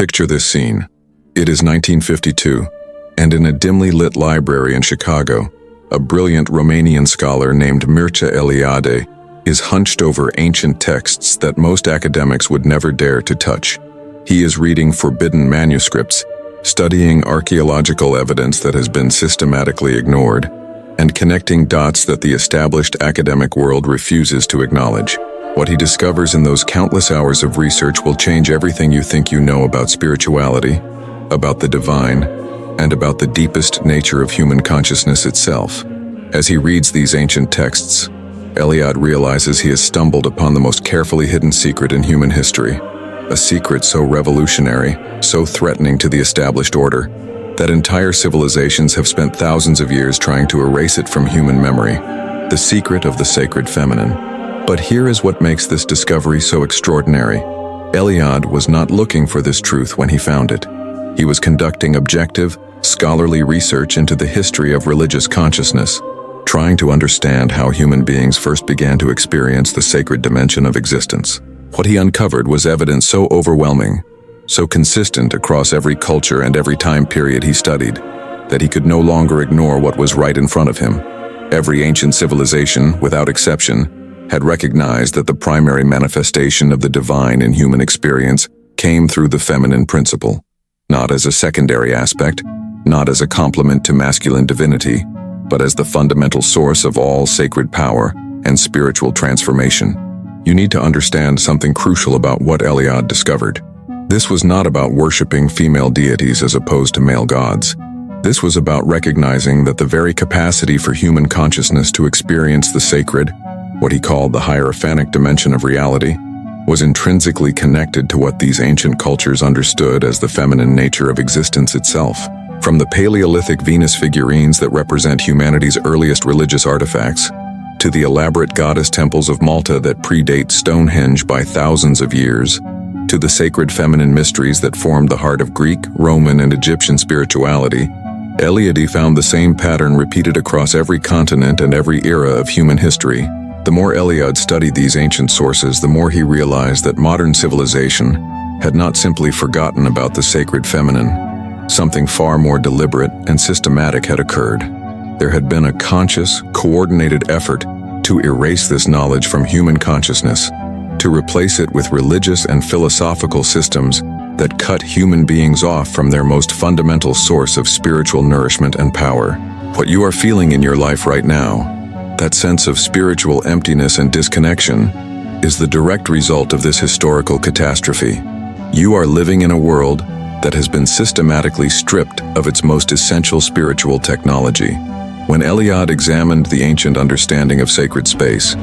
Picture this scene. It is 1952, and in a dimly lit library in Chicago, a brilliant Romanian scholar named Mircea Eliade is hunched over ancient texts that most academics would never dare to touch. He is reading forbidden manuscripts, studying archaeological evidence that has been systematically ignored, and connecting dots that the established academic world refuses to acknowledge. What he discovers in those countless hours of research will change everything you think you know about spirituality, about the divine, and about the deepest nature of human consciousness itself. As he reads these ancient texts, Eliade realizes he has stumbled upon the most carefully hidden secret in human history, a secret so revolutionary, so threatening to the established order, that entire civilizations have spent thousands of years trying to erase it from human memory, the secret of the sacred feminine. But here is what makes this discovery so extraordinary. Eliade was not looking for this truth when he found it. He was conducting objective, scholarly research into the history of religious consciousness, trying to understand how human beings first began to experience the sacred dimension of existence. What he uncovered was evidence so overwhelming, so consistent across every culture and every time period he studied, that he could no longer ignore what was right in front of him. Every ancient civilization, without exception, had recognized that the primary manifestation of the divine in human experience came through the feminine principle, not as a secondary aspect, not as a complement to masculine divinity, but as the fundamental source of all sacred power and spiritual transformation. You need to understand something crucial about what Eliade discovered. This was not about worshiping female deities as opposed to male gods. This was about recognizing that the very capacity for human consciousness to experience the sacred, what he called the hierophanic dimension of reality, was intrinsically connected to what these ancient cultures understood as the feminine nature of existence itself. From the Paleolithic Venus figurines that represent humanity's earliest religious artifacts, to the elaborate goddess temples of Malta that predate Stonehenge by thousands of years, to the sacred feminine mysteries that formed the heart of Greek, Roman, and Egyptian spirituality, Eliade found the same pattern repeated across every continent and every era of human history. The more Eliade studied these ancient sources, the more he realized that modern civilization had not simply forgotten about the sacred feminine. Something far more deliberate and systematic had occurred. There had been a conscious, coordinated effort to erase this knowledge from human consciousness, to replace it with religious and philosophical systems that cut human beings off from their most fundamental source of spiritual nourishment and power. What you are feeling in your life right now, that sense of spiritual emptiness and disconnection, is the direct result of this historical catastrophe. You are living in a world that has been systematically stripped of its most essential spiritual technology. When Eliade examined the ancient understanding of sacred space,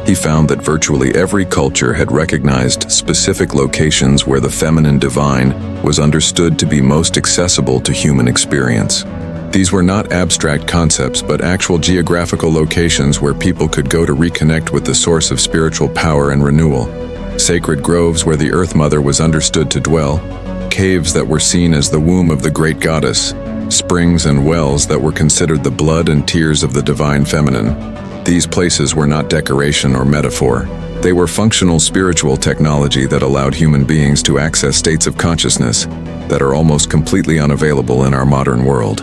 he found that virtually every culture had recognized specific locations where the feminine divine was understood to be most accessible to human experience. These were not abstract concepts, but actual geographical locations where people could go to reconnect with the source of spiritual power and renewal. Sacred groves where the Earth Mother was understood to dwell, caves that were seen as the womb of the great goddess, springs and wells that were considered the blood and tears of the divine feminine. These places were not decoration or metaphor. They were functional spiritual technology that allowed human beings to access states of consciousness that are almost completely unavailable in our modern world.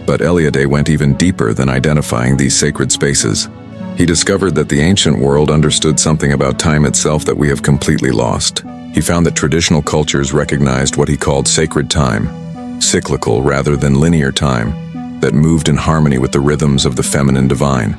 But Eliade went even deeper than identifying these sacred spaces. He discovered that the ancient world understood something about time itself that we have completely lost. He found that traditional cultures recognized what he called sacred time, cyclical rather than linear time, that moved in harmony with the rhythms of the feminine divine,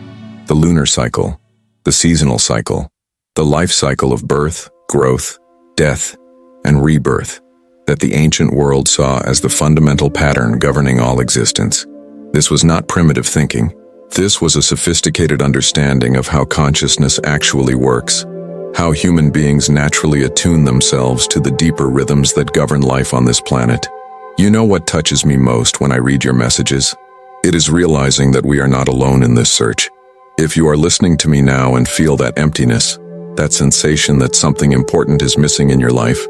the lunar cycle, the seasonal cycle, the life cycle of birth, growth, death, and rebirth, that the ancient world saw as the fundamental pattern governing all existence. This was not primitive thinking. This was a sophisticated understanding of how consciousness actually works, how human beings naturally attune themselves to the deeper rhythms that govern life on this planet. You know what touches me most when I read your messages? It is realizing that we are not alone in this search. If you are listening to me now and feel that emptiness, that sensation that something important is missing in your life,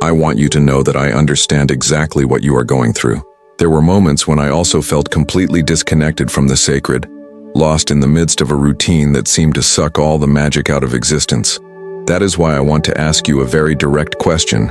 I want you to know that I understand exactly what you are going through. There were moments when I also felt completely disconnected from the sacred, lost in the midst of a routine that seemed to suck all the magic out of existence. That is why I want to ask you a very direct question.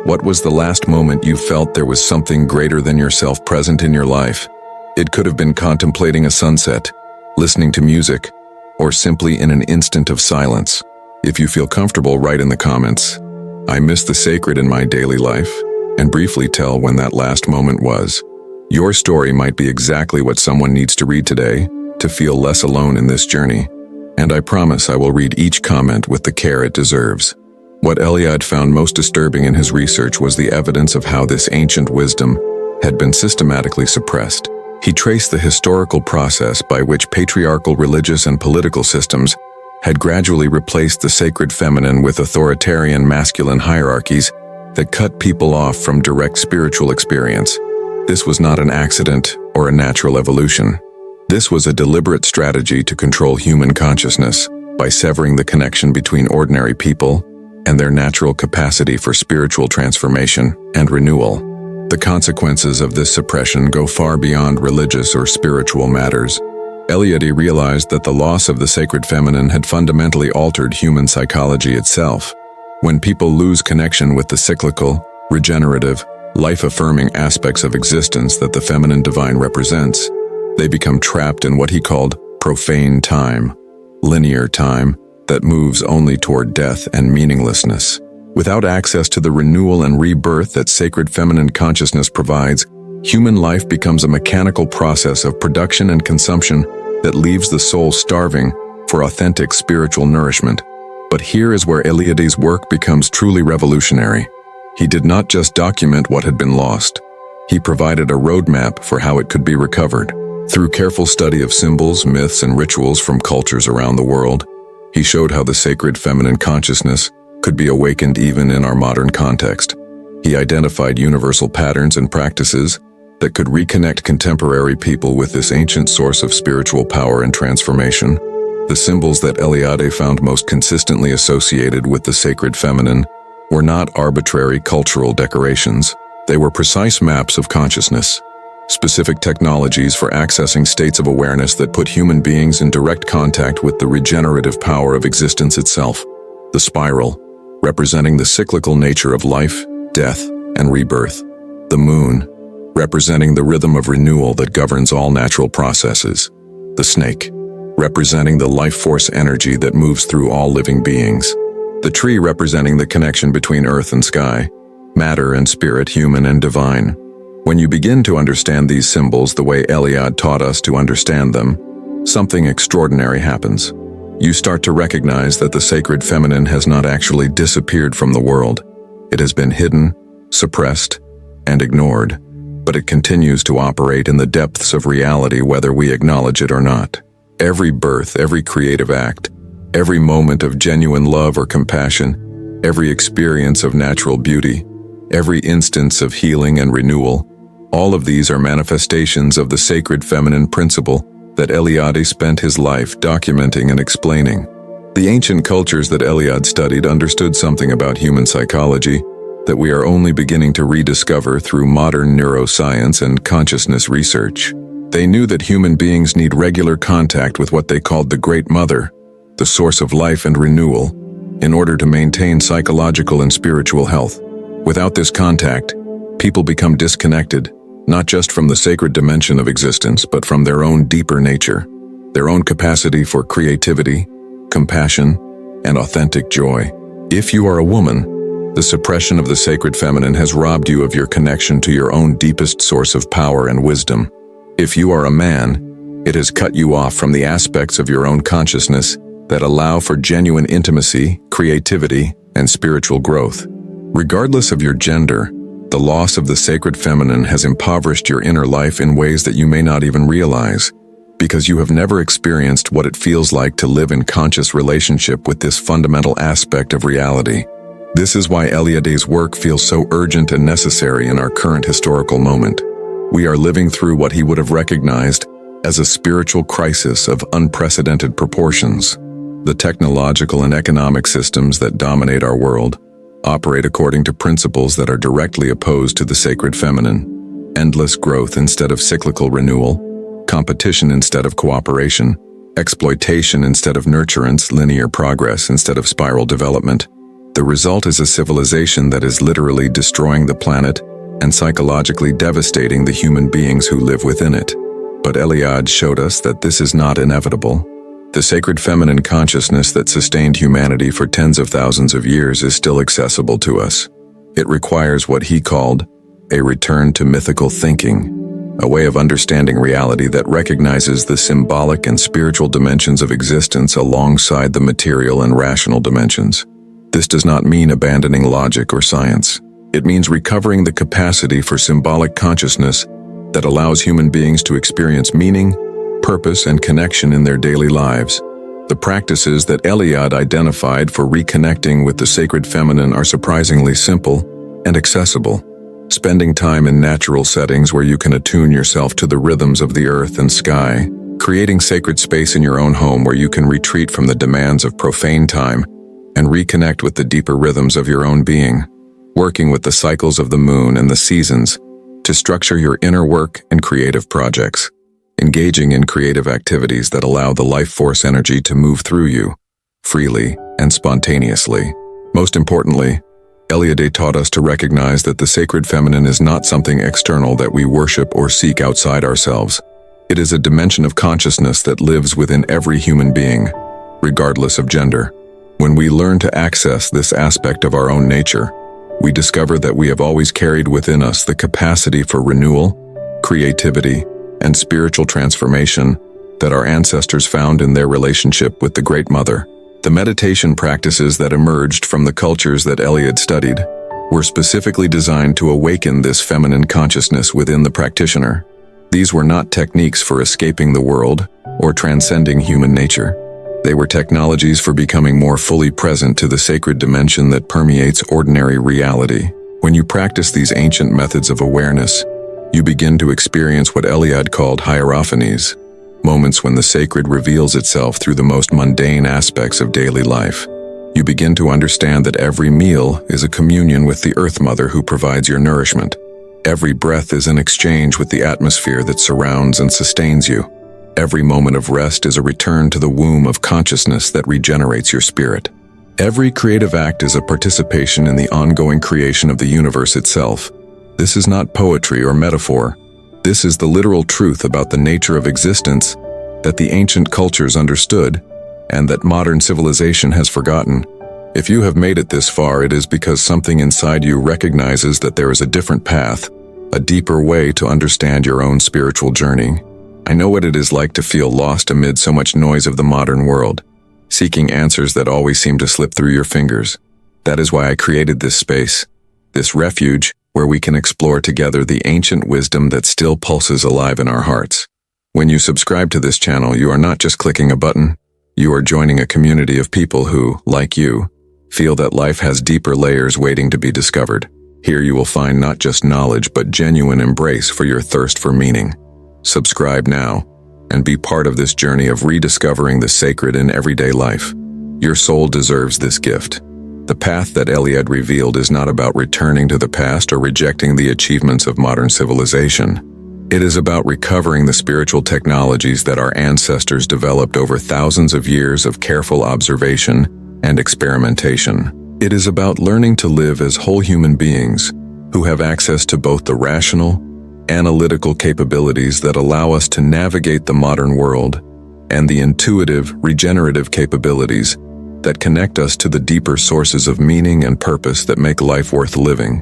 What was the last moment you felt there was something greater than yourself present in your life? It could have been contemplating a sunset, listening to music, or simply in an instant of silence. If you feel comfortable, write in the comments, "I miss the sacred in my daily life," and briefly tell when that last moment was. Your story might be exactly what someone needs to read today to feel less alone in this journey. And I promise I will read each comment with the care it deserves. What Eliade found most disturbing in his research was the evidence of how this ancient wisdom had been systematically suppressed. He traced the historical process by which patriarchal religious and political systems had gradually replaced the sacred feminine with authoritarian masculine hierarchies that cut people off from direct spiritual experience. This was not an accident or a natural evolution. This was a deliberate strategy to control human consciousness by severing the connection between ordinary people and their natural capacity for spiritual transformation and renewal. The consequences of this suppression go far beyond religious or spiritual matters. Eliade realized that the loss of the sacred feminine had fundamentally altered human psychology itself. When people lose connection with the cyclical, regenerative, life-affirming aspects of existence that the feminine divine represents, they become trapped in what he called profane time, linear time that moves only toward death and meaninglessness. Without access to the renewal and rebirth that sacred feminine consciousness provides, human life becomes a mechanical process of production and consumption that leaves the soul starving for authentic spiritual nourishment. But here is where Eliade's work becomes truly revolutionary. He did not just document what had been lost. He provided a roadmap for how it could be recovered. Through careful study of symbols, myths, and rituals from cultures around the world, he showed how the sacred feminine consciousness could be awakened even in our modern context. He identified universal patterns and practices that could reconnect contemporary people with this ancient source of spiritual power and transformation. The symbols that Eliade found most consistently associated with the sacred feminine were not arbitrary cultural decorations. They were precise maps of consciousness, specific technologies for accessing states of awareness that put human beings in direct contact with the regenerative power of existence itself. The spiral, representing the cyclical nature of life, death, and rebirth. The moon, representing the rhythm of renewal that governs all natural processes. The snake, representing the life force energy that moves through all living beings. The tree representing the connection between earth and sky, matter and spirit, human and divine. When you begin to understand these symbols the way Eliade taught us to understand them, something extraordinary happens. You start to recognize that the sacred feminine has not actually disappeared from the world. It has been hidden, suppressed, and ignored, but it continues to operate in the depths of reality whether we acknowledge it or not. Every birth, every creative act, every moment of genuine love or compassion, every experience of natural beauty, every instance of healing and renewal, all of these are manifestations of the sacred feminine principle that Eliade spent his life documenting and explaining. The ancient cultures that Eliade studied understood something about human psychology that we are only beginning to rediscover through modern neuroscience and consciousness research. They knew that human beings need regular contact with what they called the Great Mother, the source of life and renewal, in order to maintain psychological and spiritual health. Without this contact, people become disconnected, not just from the sacred dimension of existence, but from their own deeper nature, their own capacity for creativity, compassion, and authentic joy. If you are a woman, the suppression of the sacred feminine has robbed you of your connection to your own deepest source of power and wisdom. If you are a man, it has cut you off from the aspects of your own consciousness that allow for genuine intimacy, creativity, and spiritual growth. Regardless of your gender, the loss of the sacred feminine has impoverished your inner life in ways that you may not even realize, because you have never experienced what it feels like to live in conscious relationship with this fundamental aspect of reality. This is why Eliade's work feels so urgent and necessary in our current historical moment. We are living through what he would have recognized as a spiritual crisis of unprecedented proportions. The technological and economic systems that dominate our world operate according to principles that are directly opposed to the sacred feminine. Endless growth instead of cyclical renewal, competition instead of cooperation, exploitation instead of nurturance, linear progress instead of spiral development. The result is a civilization that is literally destroying the planet and psychologically devastating the human beings who live within it. But Eliade showed us that this is not inevitable. The sacred feminine consciousness that sustained humanity for tens of thousands of years is still accessible to us. It requires what he called a return to mythical thinking, a way of understanding reality that recognizes the symbolic and spiritual dimensions of existence alongside the material and rational dimensions. This does not mean abandoning logic or science. It means recovering the capacity for symbolic consciousness that allows human beings to experience meaning, purpose, and connection in their daily lives. The practices that Eliade identified for reconnecting with the sacred feminine are surprisingly simple and accessible. Spending time in natural settings where you can attune yourself to the rhythms of the earth and sky, creating sacred space in your own home where you can retreat from the demands of profane time and reconnect with the deeper rhythms of your own being, working with the cycles of the moon and the seasons to structure your inner work and creative projects, engaging in creative activities that allow the life force energy to move through you, freely and spontaneously. Most importantly, Eliade taught us to recognize that the sacred feminine is not something external that we worship or seek outside ourselves. It is a dimension of consciousness that lives within every human being, regardless of gender. When we learn to access this aspect of our own nature, we discover that we have always carried within us the capacity for renewal, creativity, and spiritual transformation that our ancestors found in their relationship with the Great Mother. The meditation practices that emerged from the cultures that Eliade studied were specifically designed to awaken this feminine consciousness within the practitioner. These were not techniques for escaping the world or transcending human nature. They were technologies for becoming more fully present to the sacred dimension that permeates ordinary reality. When you practice these ancient methods of awareness, you begin to experience what Eliade called hierophanies, moments when the sacred reveals itself through the most mundane aspects of daily life. You begin to understand that every meal is a communion with the Earth Mother who provides your nourishment. Every breath is an exchange with the atmosphere that surrounds and sustains you. Every moment of rest is a return to the womb of consciousness that regenerates your spirit. Every creative act is a participation in the ongoing creation of the universe itself. This is not poetry or metaphor. This is the literal truth about the nature of existence that the ancient cultures understood and that modern civilization has forgotten. If you have made it this far, it is because something inside you recognizes that there is a different path, a deeper way to understand your own spiritual journey. I know what it is like to feel lost amid so much noise of the modern world, seeking answers that always seem to slip through your fingers. That is why I created this space, this refuge where we can explore together the ancient wisdom that still pulses alive in our hearts. When you subscribe to this channel, you are not just clicking a button. You are joining a community of people who, like you, feel that life has deeper layers waiting to be discovered. Here you will find not just knowledge but genuine embrace for your thirst for meaning. Subscribe now and be part of this journey of rediscovering the sacred in everyday life. Your soul deserves this gift. The path that Eliade revealed is not about returning to the past or rejecting the achievements of modern civilization. It is about recovering the spiritual technologies that our ancestors developed over thousands of years of careful observation and experimentation. It is about learning to live as whole human beings who have access to both the rational, analytical capabilities that allow us to navigate the modern world and the intuitive, regenerative capabilities that connect us to the deeper sources of meaning and purpose that make life worth living.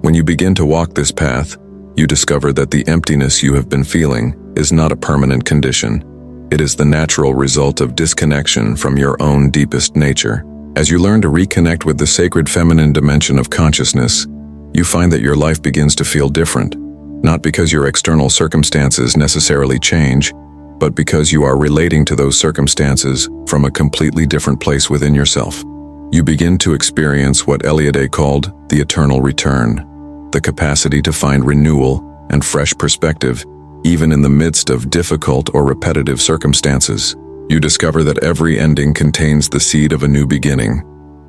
When you begin to walk this path, you discover that the emptiness you have been feeling is not a permanent condition. It is the natural result of disconnection from your own deepest nature. As you learn to reconnect with the sacred feminine dimension of consciousness, you find that your life begins to feel different, not because your external circumstances necessarily change, but because you are relating to those circumstances from a completely different place within yourself. You begin to experience what Eliade called the eternal return, the capacity to find renewal and fresh perspective, even in the midst of difficult or repetitive circumstances. You discover that every ending contains the seed of a new beginning.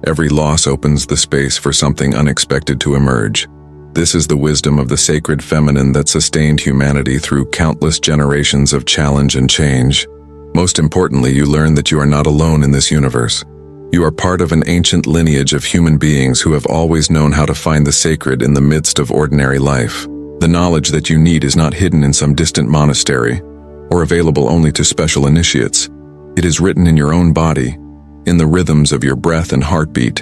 Every loss opens the space for something unexpected to emerge. This is the wisdom of the sacred feminine that sustained humanity through countless generations of challenge and change. Most importantly, you learn that you are not alone in this universe. You are part of an ancient lineage of human beings who have always known how to find the sacred in the midst of ordinary life. The knowledge that you need is not hidden in some distant monastery or available only to special initiates. It is written in your own body, in the rhythms of your breath and heartbeat,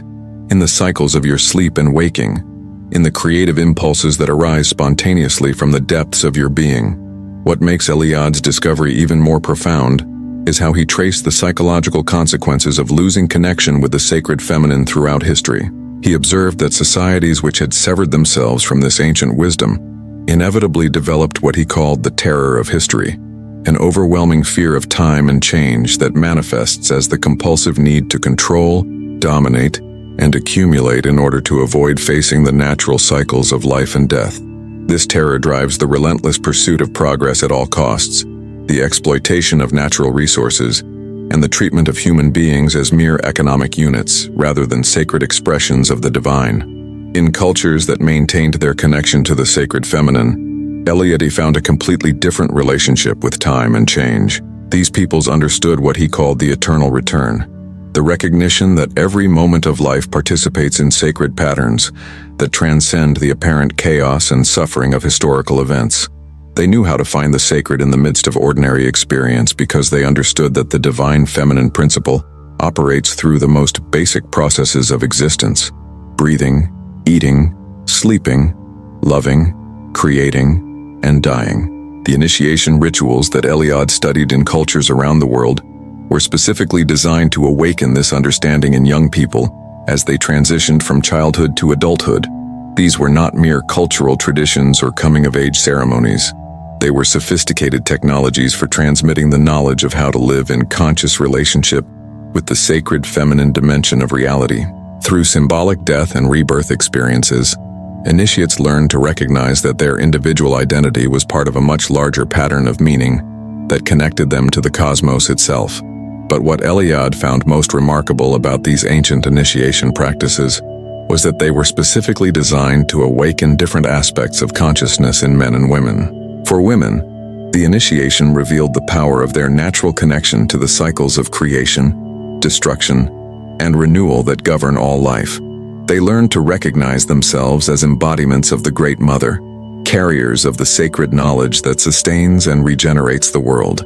in the cycles of your sleep and waking, in the creative impulses that arise spontaneously from the depths of your being. What makes Eliade's discovery even more profound is how he traced the psychological consequences of losing connection with the sacred feminine throughout history. He observed that societies which had severed themselves from this ancient wisdom inevitably developed what he called the terror of history, an overwhelming fear of time and change that manifests as the compulsive need to control, dominate, and accumulate in order to avoid facing the natural cycles of life and death. This terror drives the relentless pursuit of progress at all costs, the exploitation of natural resources, and the treatment of human beings as mere economic units rather than sacred expressions of the divine. In cultures that maintained their connection to the sacred feminine, Eliade found a completely different relationship with time and change. These peoples understood what he called the eternal return, the recognition that every moment of life participates in sacred patterns that transcend the apparent chaos and suffering of historical events. They knew how to find the sacred in the midst of ordinary experience because they understood that the divine feminine principle operates through the most basic processes of existence: breathing, eating, sleeping, loving, creating, and dying. The initiation rituals that Eliade studied in cultures around the world were specifically designed to awaken this understanding in young people as they transitioned from childhood to adulthood. These were not mere cultural traditions or coming-of-age ceremonies. They were sophisticated technologies for transmitting the knowledge of how to live in conscious relationship with the sacred feminine dimension of reality. Through symbolic death and rebirth experiences, initiates learned to recognize that their individual identity was part of a much larger pattern of meaning that connected them to the cosmos itself. But what Eliade found most remarkable about these ancient initiation practices was that they were specifically designed to awaken different aspects of consciousness in men and women. For women, the initiation revealed the power of their natural connection to the cycles of creation, destruction, and renewal that govern all life. They learned to recognize themselves as embodiments of the Great Mother, carriers of the sacred knowledge that sustains and regenerates the world.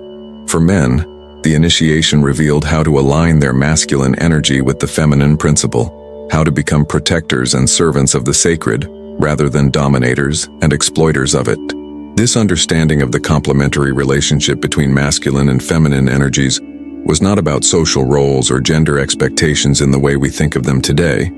For men, the initiation revealed how to align their masculine energy with the feminine principle, how to become protectors and servants of the sacred, rather than dominators and exploiters of it. This understanding of the complementary relationship between masculine and feminine energies was not about social roles or gender expectations in the way we think of them today.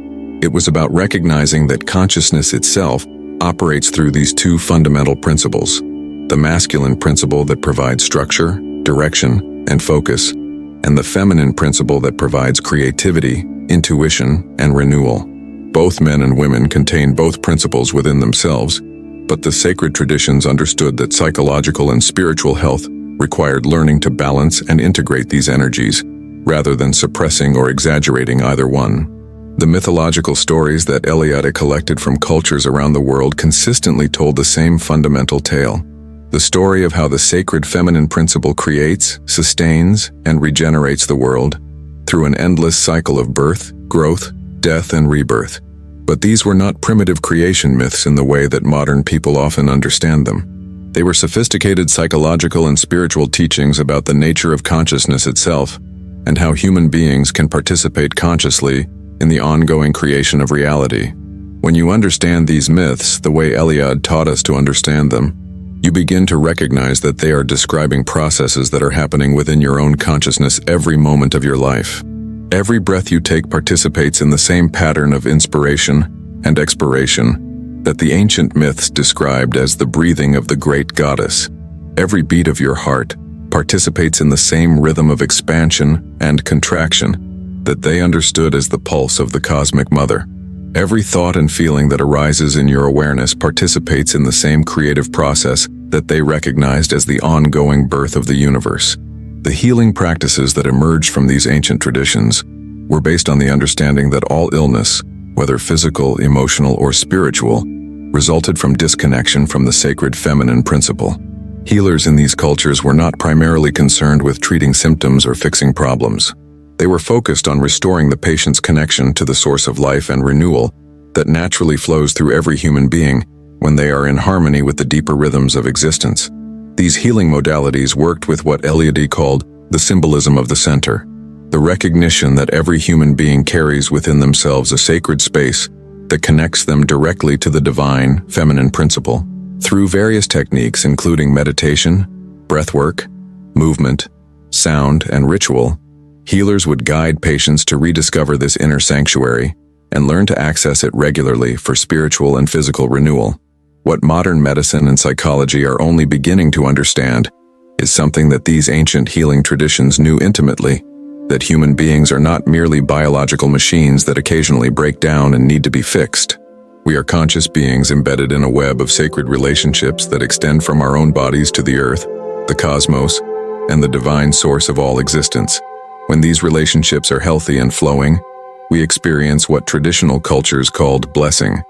It was about recognizing that consciousness itself operates through these two fundamental principles: the masculine principle that provides structure, direction, and focus, and the feminine principle that provides creativity, intuition, and renewal. Both men and women contain both principles within themselves, but the sacred traditions understood that psychological and spiritual health required learning to balance and integrate these energies, rather than suppressing or exaggerating either one. The mythological stories that Eliade collected from cultures around the world consistently told the same fundamental tale: the story of how the sacred feminine principle creates, sustains, and regenerates the world through an endless cycle of birth, growth, death, and rebirth. But these were not primitive creation myths in the way that modern people often understand them. They were sophisticated psychological and spiritual teachings about the nature of consciousness itself and how human beings can participate consciously in the ongoing creation of reality. When you understand these myths the way Eliade taught us to understand them, you begin to recognize that they are describing processes that are happening within your own consciousness every moment of your life. Every breath you take participates in the same pattern of inspiration and expiration that the ancient myths described as the breathing of the great goddess. Every beat of your heart participates in the same rhythm of expansion and contraction that they understood as the pulse of the cosmic mother. Every thought and feeling that arises in your awareness participates in the same creative process that they recognized as the ongoing birth of the universe. The healing practices that emerged from these ancient traditions were based on the understanding that all illness, whether physical, emotional, or spiritual, resulted from disconnection from the sacred feminine principle. Healers in these cultures were not primarily concerned with treating symptoms or fixing problems. They were focused on restoring the patient's connection to the source of life and renewal that naturally flows through every human being when they are in harmony with the deeper rhythms of existence. These healing modalities worked with what Eliade called the symbolism of the center, the recognition that every human being carries within themselves a sacred space that connects them directly to the divine, feminine principle. Through various techniques including meditation, breathwork, movement, sound, and ritual, healers would guide patients to rediscover this inner sanctuary and learn to access it regularly for spiritual and physical renewal. What modern medicine and psychology are only beginning to understand is something that these ancient healing traditions knew intimately, that human beings are not merely biological machines that occasionally break down and need to be fixed. We are conscious beings embedded in a web of sacred relationships that extend from our own bodies to the earth, the cosmos, and the divine source of all existence. When these relationships are healthy and flowing, we experience what traditional cultures called blessing,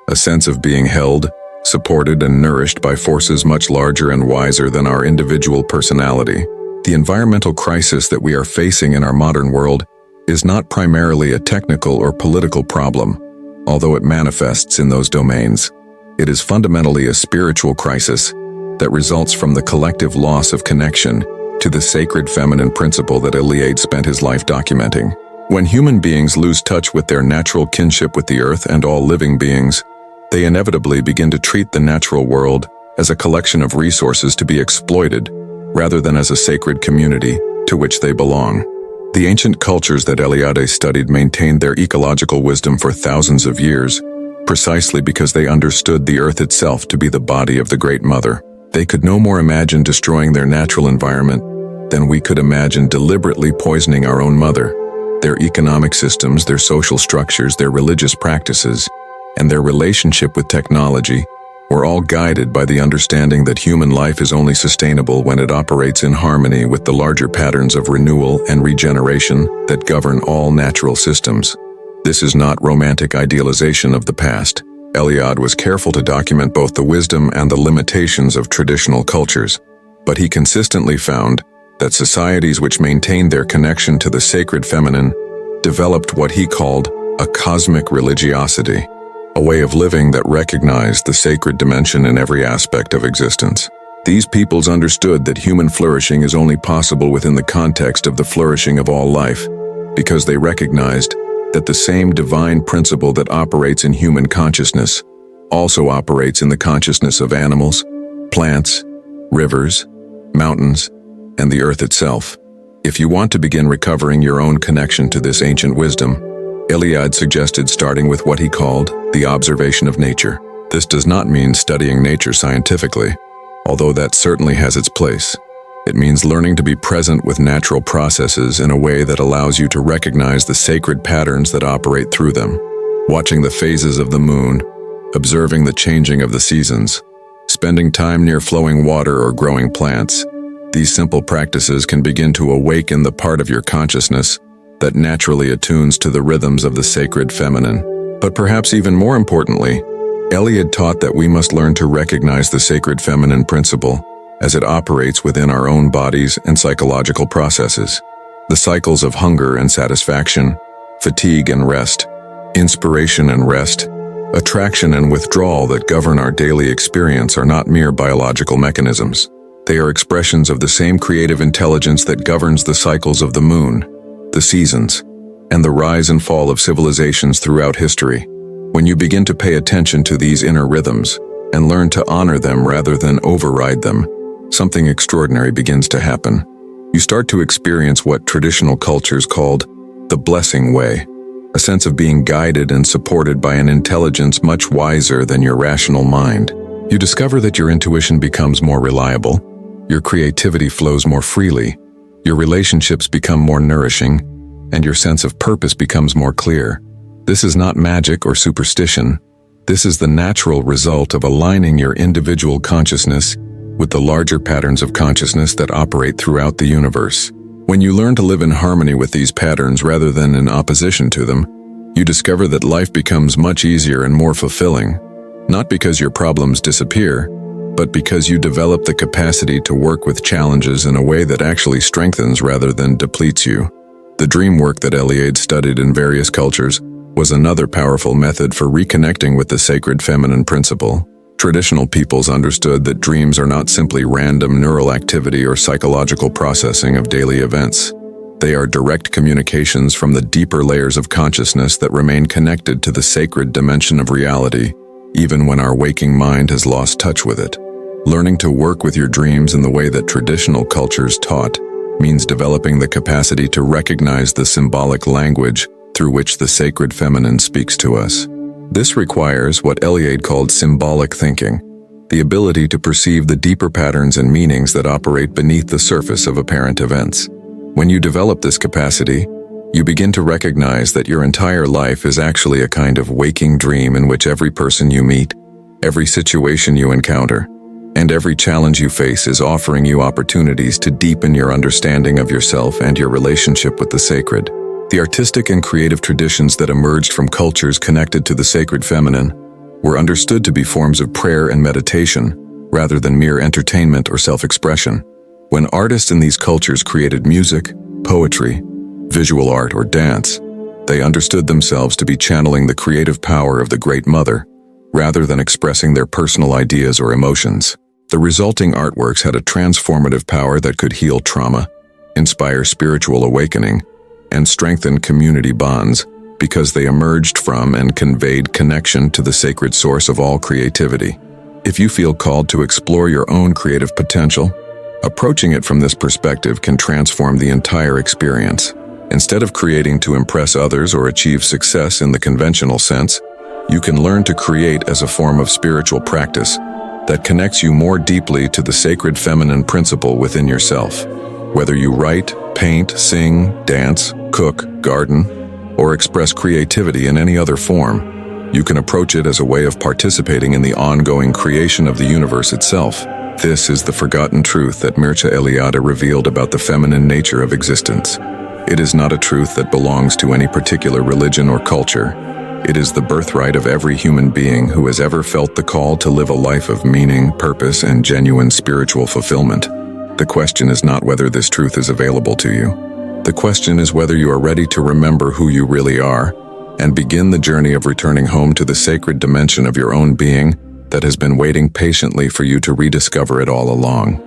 a sense of being held, supported, and nourished by forces much larger and wiser than our individual personality. The environmental crisis that we are facing in our modern world is not primarily a technical or political problem, although it manifests in those domains. It is fundamentally a spiritual crisis that results from the collective loss of connection to the sacred feminine principle that Eliade spent his life documenting. When human beings lose touch with their natural kinship with the earth and all living beings, they inevitably begin to treat the natural world as a collection of resources to be exploited, rather than as a sacred community to which they belong. The ancient cultures that Eliade studied maintained their ecological wisdom for thousands of years, precisely because they understood the earth itself to be the body of the Great Mother. They could no more imagine destroying their natural environment than we could imagine deliberately poisoning our own mother. Their economic systems, their social structures, their religious practices, and their relationship with technology were all guided by the understanding that human life is only sustainable when it operates in harmony with the larger patterns of renewal and regeneration that govern all natural systems. This is not romantic idealization of the past. Eliade was careful to document both the wisdom and the limitations of traditional cultures, but he consistently found that societies which maintained their connection to the sacred feminine developed what he called a cosmic religiosity, a way of living that recognized the sacred dimension in every aspect of existence. These peoples understood that human flourishing is only possible within the context of the flourishing of all life, because they recognized that the same divine principle that operates in human consciousness also operates in the consciousness of animals, plants, rivers, mountains, and the earth itself. If you want to begin recovering your own connection to this ancient wisdom, Eliade suggested starting with what he called the observation of nature. This does not mean studying nature scientifically, although that certainly has its place. It means learning to be present with natural processes in a way that allows you to recognize the sacred patterns that operate through them. Watching the phases of the moon, observing the changing of the seasons, spending time near flowing water or growing plants, these simple practices can begin to awaken the part of your consciousness that naturally attunes to the rhythms of the sacred feminine. But perhaps even more importantly, Eliade taught that we must learn to recognize the sacred feminine principle as it operates within our own bodies and psychological processes. The cycles of hunger and satisfaction, fatigue and rest, inspiration and rest, attraction and withdrawal that govern our daily experience are not mere biological mechanisms. They are expressions of the same creative intelligence that governs the cycles of the moon, the seasons, and the rise and fall of civilizations throughout history. When you begin to pay attention to these inner rhythms and learn to honor them rather than override them, something extraordinary begins to happen. You start to experience what traditional cultures called the blessing way, a sense of being guided and supported by an intelligence much wiser than your rational mind. You discover that your intuition becomes more reliable, your creativity flows more freely, your relationships become more nourishing, and your sense of purpose becomes more clear. This is not magic or superstition. This is the natural result of aligning your individual consciousness with the larger patterns of consciousness that operate throughout the universe. When you learn to live in harmony with these patterns rather than in opposition to them, you discover that life becomes much easier and more fulfilling, not because your problems disappear, but because you develop the capacity to work with challenges in a way that actually strengthens rather than depletes you. The The dream work that Eliade studied in various cultures was another powerful method for reconnecting with the sacred feminine principle. Traditional peoples understood that dreams are not simply random neural activity or psychological processing of daily events. They are direct communications from the deeper layers of consciousness that remain connected to the sacred dimension of reality, even when our waking mind has lost touch with it. Learning to work with your dreams in the way that traditional cultures taught means developing the capacity to recognize the symbolic language through which the sacred feminine speaks to us. This requires what Eliade called symbolic thinking, the ability to perceive the deeper patterns and meanings that operate beneath the surface of apparent events. When you develop this capacity, you begin to recognize that your entire life is actually a kind of waking dream in which every person you meet, every situation you encounter, and every challenge you face is offering you opportunities to deepen your understanding of yourself and your relationship with the sacred. The artistic and creative traditions that emerged from cultures connected to the sacred feminine were understood to be forms of prayer and meditation, rather than mere entertainment or self-expression. When artists in these cultures created music, poetry, visual art, or dance, they understood themselves to be channeling the creative power of the Great Mother, rather than expressing their personal ideas or emotions. The resulting artworks had a transformative power that could heal trauma, inspire spiritual awakening, and strengthen community bonds because they emerged from and conveyed connection to the sacred source of all creativity. If you feel called to explore your own creative potential, approaching it from this perspective can transform the entire experience. Instead of creating to impress others or achieve success in the conventional sense, you can learn to create as a form of spiritual practice that connects you more deeply to the sacred feminine principle within yourself. Whether you write, paint, sing, dance, cook, garden, or express creativity in any other form, you can approach it as a way of participating in the ongoing creation of the universe itself. This is the forgotten truth that Mircea Eliade revealed about the feminine nature of existence. It is not a truth that belongs to any particular religion or culture. It is the birthright of every human being who has ever felt the call to live a life of meaning, purpose, and genuine spiritual fulfillment. The question is not whether this truth is available to you. The question is whether you are ready to remember who you really are and begin the journey of returning home to the sacred dimension of your own being that has been waiting patiently for you to rediscover it all along.